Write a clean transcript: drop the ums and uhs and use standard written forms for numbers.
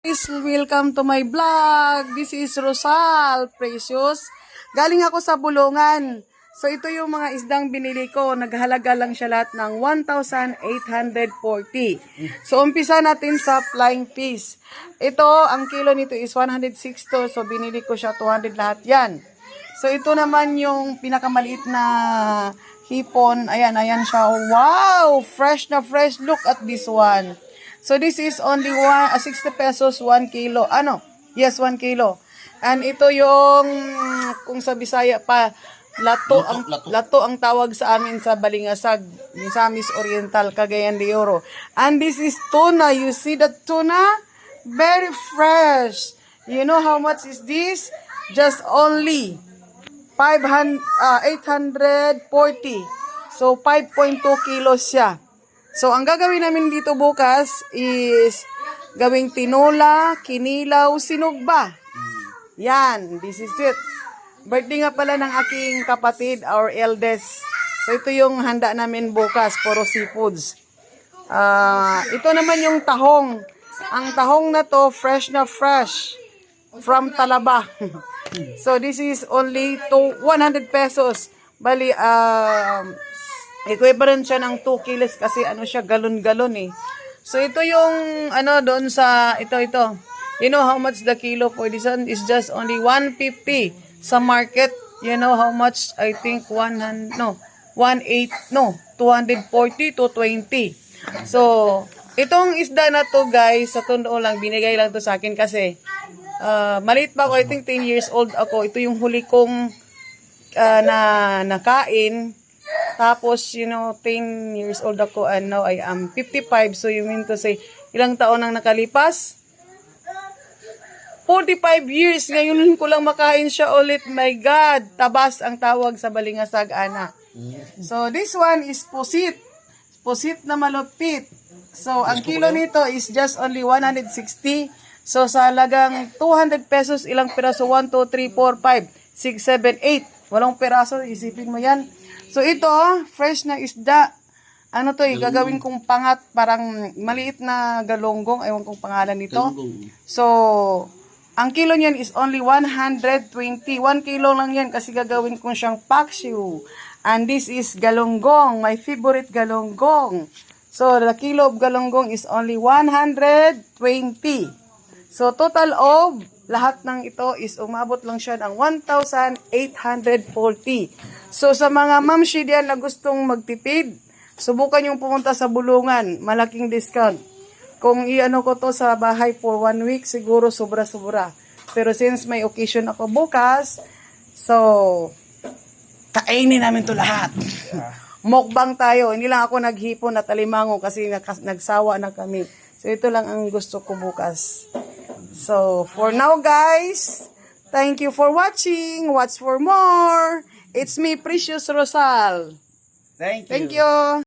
Guys, welcome to my vlog. This is Rosal Precious. Galing ako sa Bulungan. So ito yung mga isdang binili ko. Naghalaga lang siya lahat ng 1,840. So umpisa natin sa flying fish. Ito, ang kilo nito is 160. So binili ko siya 200 lahat yan. So ito naman yung pinakamaliit na hipon. Ayan siya. Wow! Fresh na fresh. Look at this one. So this is only 60 pesos 1 kilo. Yes, 1 kilo. And ito yung kung sa Bisaya pa lato ang tawag sa amin sa Balingasag, Misamis Oriental, Cagayan de Oro. And this is tuna. You see the tuna? Very fresh. You know how much is this? Just only 840. So 5.2 kilos siya. So, ang gagawin namin dito bukas is gawing tinola, kinilaw, sinugba. Yan, this is it. Birthday nga pala ng aking kapatid, our eldest. So, ito yung handa namin bukas, puro seafoods. Ito naman yung tahong. Ang tahong na to, fresh na fresh. From Talaba. So, this is only 100 pesos. Bali, equivalent siya ng 2 kilos kasi siya galon-galon eh. So ito yung doon sa ito. You know how much the kilo for this one is just only 150 sa market. You know how much? I think 240 to 20. So itong isda na to guys, sa tundo lang binigay lang to sa akin kasi maliit pa ako, I think 10 years old ako. Ito yung huli kong nakain. Tapos, 10 years old ako and now I am 55. So, you mean to say, ilang taon nang nakalipas? 45 years. Ngayon ko lang makain siya ulit. My God! Tabas ang tawag sa Balingasag, ana. So, this one is pusit. Pusit na malupit. So, ang kilo nito is just only 160. So, sa halagang 200 pesos, ilang piraso? 1, 2, 3, 4, 5, 6, 7, 8. Walang piraso. Isipin mo yan. So, ito, fresh na isda. Gagawin kong pangat, parang maliit na galonggong. Ewan kong pangalan nito. So, ang kilo niyan is only 120. 1 kilo lang yan kasi gagawin kong siyang paksiw. And this is galonggong, my favorite galonggong. So, the kilo of galonggong is only 120. So, total of lahat ng ito is umabot lang siya ng 1,840. So, sa mga mamshi diyan na gustong magtipid, subukan yung pumunta sa Bulungan. Malaking discount. Kung ko to sa bahay for 1 week, siguro sobra-sobra. Pero since may occasion ako bukas, so, kainin namin to lahat. Mukbang tayo. Hindi lang ako naghipon at alimango kasi nagsawa na kami. So, ito lang ang gusto ko bukas. So, for now guys, thank you for watching. Watch for more. It's me, Precious Rosal. Thank you. Thank you.